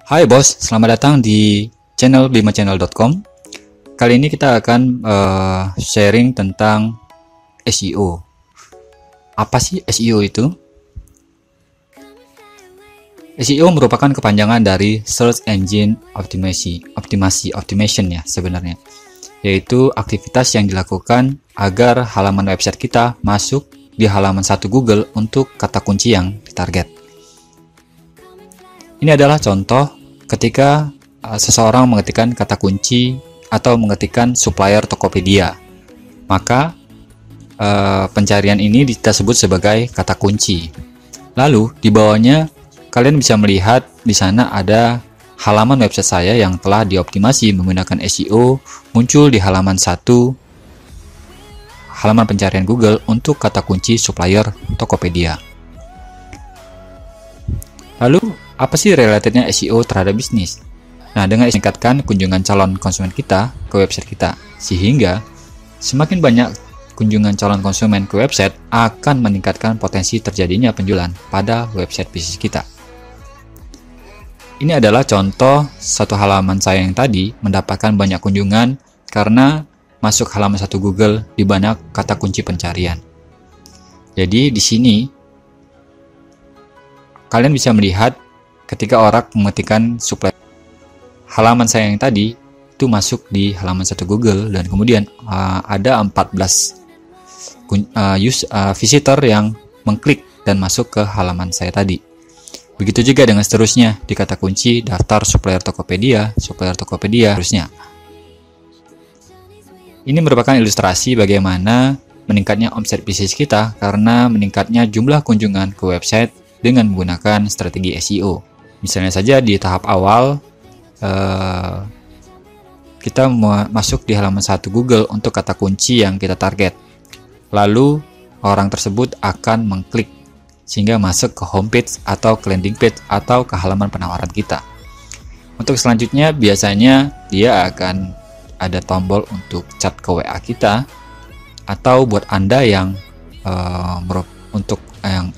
Hai bos, selamat datang di channel bimachannel.com. Kali ini kita akan sharing tentang SEO. Apa sih SEO itu? SEO merupakan kepanjangan dari Search Engine Optimization ya sebenarnya, yaitu aktivitas yang dilakukan agar halaman website kita masuk di halaman 1 Google untuk kata kunci yang ditarget. Ini adalah contoh ketika seseorang mengetikkan kata kunci atau mengetikkan supplier Tokopedia, maka pencarian ini kita sebut sebagai kata kunci. Lalu di bawahnya kalian bisa melihat di sana ada halaman website saya yang telah dioptimasi menggunakan SEO, muncul di halaman 1 halaman pencarian Google untuk kata kunci supplier Tokopedia. Lalu apa sih relatednya SEO terhadap bisnis? Nah, dengan meningkatkan kunjungan calon konsumen kita ke website kita, sehingga semakin banyak kunjungan calon konsumen ke website akan meningkatkan potensi terjadinya penjualan pada website bisnis kita. Ini adalah contoh satu halaman saya yang tadi mendapatkan banyak kunjungan karena masuk halaman 1 Google di banyak kata kunci pencarian. Jadi di sini kalian bisa melihat ketika orang mengetikkan supplier, halaman saya yang tadi itu masuk di halaman 1 Google dan kemudian ada 14 visitor yang mengklik dan masuk ke halaman saya tadi. Begitu juga dengan seterusnya di kata kunci daftar supplier Tokopedia, terusnya. Ini merupakan ilustrasi bagaimana meningkatnya omset bisnis kita karena meningkatnya jumlah kunjungan ke website dengan menggunakan strategi SEO. Misalnya saja di tahap awal kita masuk di halaman 1 Google untuk kata kunci yang kita target. Lalu orang tersebut akan mengklik sehingga masuk ke homepage atau ke landing page atau ke halaman penawaran kita. Untuk selanjutnya biasanya dia akan ada tombol untuk chat ke WA kita, atau buat Anda yang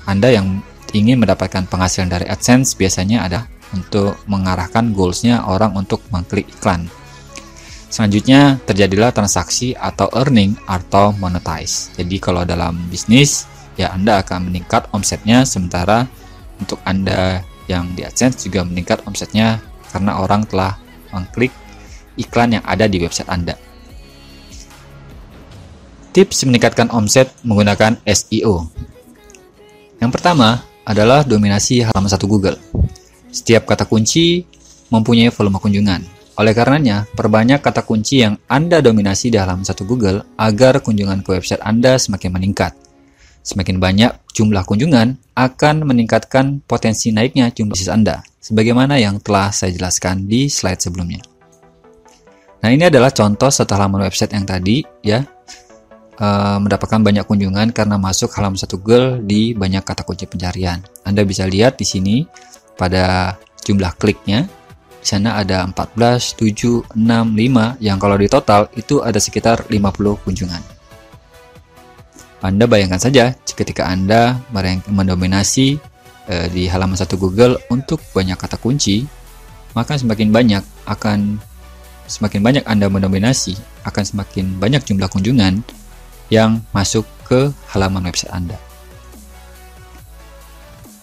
Anda yang ingin mendapatkan penghasilan dari AdSense, biasanya ada untuk mengarahkan goalsnya orang untuk mengklik iklan. Selanjutnya terjadilah transaksi atau earning atau monetize. Jadi kalau dalam bisnis ya Anda akan meningkat omsetnya, sementara untuk Anda yang di AdSense juga meningkat omsetnya karena orang telah mengklik iklan yang ada di website Anda. Tips meningkatkan omset menggunakan SEO. Yang pertama adalah dominasi halaman 1 Google. Setiap kata kunci mempunyai volume kunjungan. Oleh karenanya, perbanyak kata kunci yang Anda dominasi di halaman 1 Google agar kunjungan ke website Anda semakin meningkat. Semakin banyak jumlah kunjungan akan meningkatkan potensi naiknya jumlah bisnis Anda, sebagaimana yang telah saya jelaskan di slide sebelumnya. Nah, ini adalah contoh satu halaman website yang tadi ya, mendapatkan banyak kunjungan karena masuk halaman 1 Google di banyak kata kunci pencarian. Anda bisa lihat di sini pada jumlah kliknya. Di sana ada 14, 7, 6, 5 yang kalau di total itu ada sekitar 50 kunjungan. Anda bayangkan saja ketika Anda mendominasi di halaman 1 Google untuk banyak kata kunci, maka semakin banyak Anda mendominasi, akan semakin banyak jumlah kunjungan yang masuk ke halaman website Anda.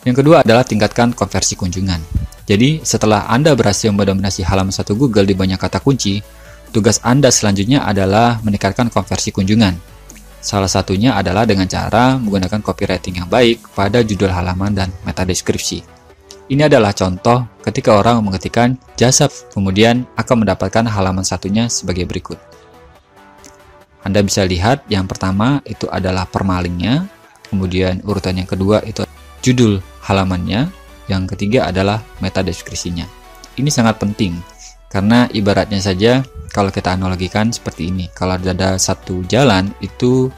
Yang kedua adalah tingkatkan konversi kunjungan. Jadi setelah Anda berhasil mendominasi halaman 1 Google di banyak kata kunci, tugas Anda selanjutnya adalah meningkatkan konversi kunjungan. Salah satunya adalah dengan cara menggunakan copywriting yang baik pada judul halaman dan meta deskripsi. Ini adalah contoh ketika orang mengetikkan jasa, kemudian akan mendapatkan halaman satunya sebagai berikut. Anda bisa lihat yang pertama itu adalah permalingnya, kemudian urutan yang kedua itu judul halamannya, yang ketiga adalah meta deskripsinya. Ini sangat penting karena ibaratnya saja kalau kita analogikan seperti ini, kalau ada satu jalan itu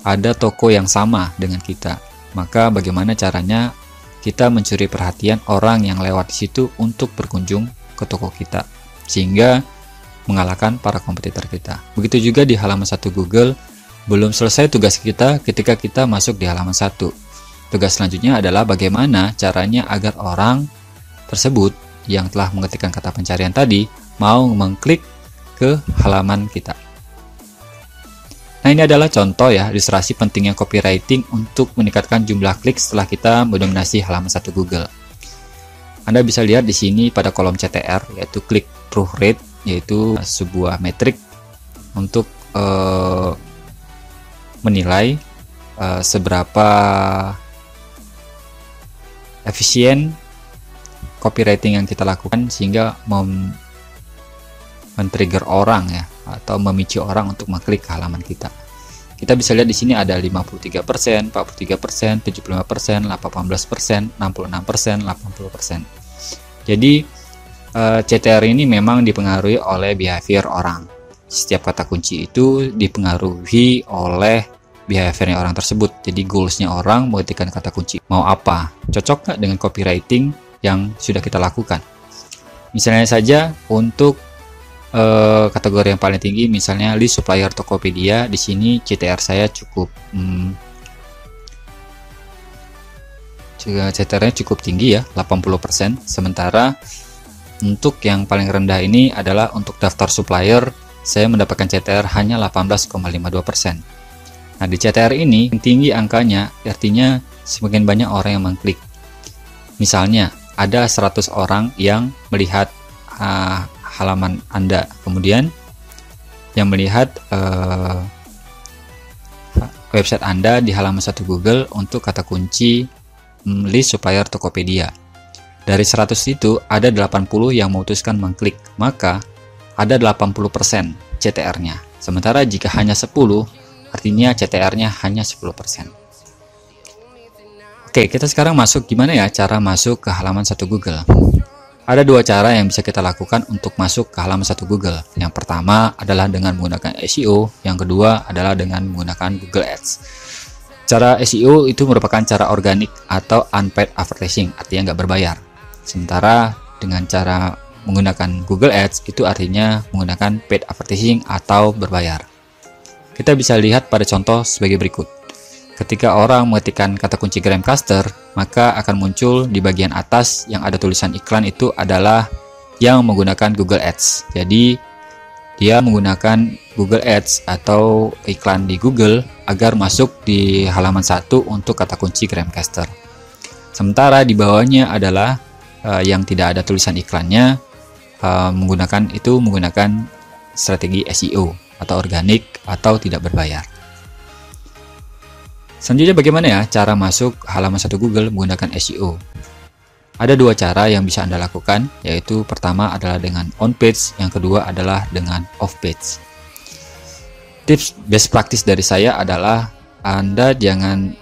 ada toko yang sama dengan kita, maka bagaimana caranya kita mencuri perhatian orang yang lewat di situ untuk berkunjung ke toko kita sehingga mengalahkan para kompetitor kita. Begitu juga di halaman 1 Google, belum selesai tugas kita ketika kita masuk di halaman 1. Tugas selanjutnya adalah bagaimana caranya agar orang tersebut yang telah mengetikkan kata pencarian tadi mau mengklik ke halaman kita. Nah, ini adalah contoh ya, ilustrasi pentingnya copywriting untuk meningkatkan jumlah klik setelah kita mendominasi halaman satu Google. Anda bisa lihat di sini pada kolom CTR, yaitu click through rate, yaitu sebuah metrik untuk menilai seberapa efisien copywriting yang kita lakukan sehingga men-trigger orang ya, atau memicu orang untuk mengklik ke halaman kita. Kita bisa lihat di sini ada 53%, 43%, 75%, 18%, 66%, 80%. Jadi CTR ini memang dipengaruhi oleh behavior orang. Setiap kata kunci itu dipengaruhi oleh behaviornya orang tersebut. Jadi goalsnya orang mengetikkan kata kunci mau apa, cocok nggak dengan copywriting yang sudah kita lakukan. Misalnya saja untuk kategori yang paling tinggi, misalnya list supplier Tokopedia, di sini CTR saya cukup CTR-nya cukup tinggi ya, 80%. Sementara untuk yang paling rendah ini adalah untuk daftar supplier, saya mendapatkan CTR hanya 18,52%. Nah, di CTR ini tinggi angkanya, artinya semakin banyak orang yang mengklik. Misalnya ada 100 orang yang melihat halaman Anda, kemudian yang melihat website Anda di halaman satu Google untuk kata kunci list supplier Tokopedia. Dari 100 itu ada 80 yang memutuskan mengklik, maka ada 80% CTR-nya. Sementara jika hanya 10, artinya CTR-nya hanya 10%. Oke, kita sekarang masuk gimana ya cara masuk ke halaman satu Google. Ada dua cara yang bisa kita lakukan untuk masuk ke halaman satu Google. Yang pertama adalah dengan menggunakan SEO, yang kedua adalah dengan menggunakan Google Ads. Cara SEO itu merupakan cara organik atau unpaid advertising, artinya nggak berbayar. Sementara dengan cara menggunakan Google Ads itu artinya menggunakan paid advertising atau berbayar. Kita bisa lihat pada contoh sebagai berikut. Ketika orang mengetikkan kata kunci Gramcaster, maka akan muncul di bagian atas yang ada tulisan iklan itu adalah yang menggunakan Google Ads. Jadi dia menggunakan Google Ads atau iklan di Google agar masuk di halaman 1 untuk kata kunci Gramcaster. Sementara di bawahnya adalah yang tidak ada tulisan iklannya, menggunakan strategi SEO atau organik atau tidak berbayar. Selanjutnya bagaimana ya cara masuk halaman satu Google menggunakan SEO? Ada dua cara yang bisa Anda lakukan, yaitu pertama adalah dengan on page, yang kedua adalah dengan off page. Tips best practice dari saya adalah Anda jangan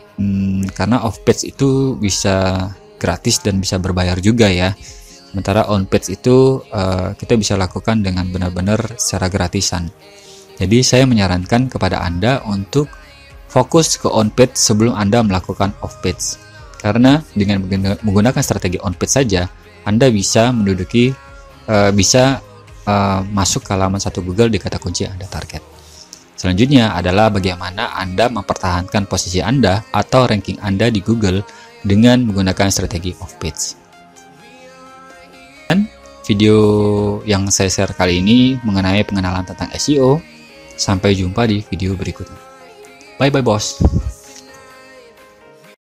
karena off page itu bisa gratis dan bisa berbayar juga ya. Sementara on page itu kita bisa lakukan dengan benar-benar secara gratisan. Jadi saya menyarankan kepada Anda untuk fokus ke on page sebelum Anda melakukan off page. Karena dengan menggunakan strategi on page saja, Anda bisa masuk ke halaman satu Google di kata kunci yang Anda target. Selanjutnya adalah bagaimana Anda mempertahankan posisi Anda atau ranking Anda di Google dengan menggunakan strategi off page. Dan video yang saya share kali ini mengenai pengenalan tentang SEO. Sampai jumpa di video berikutnya. Bye bye bos.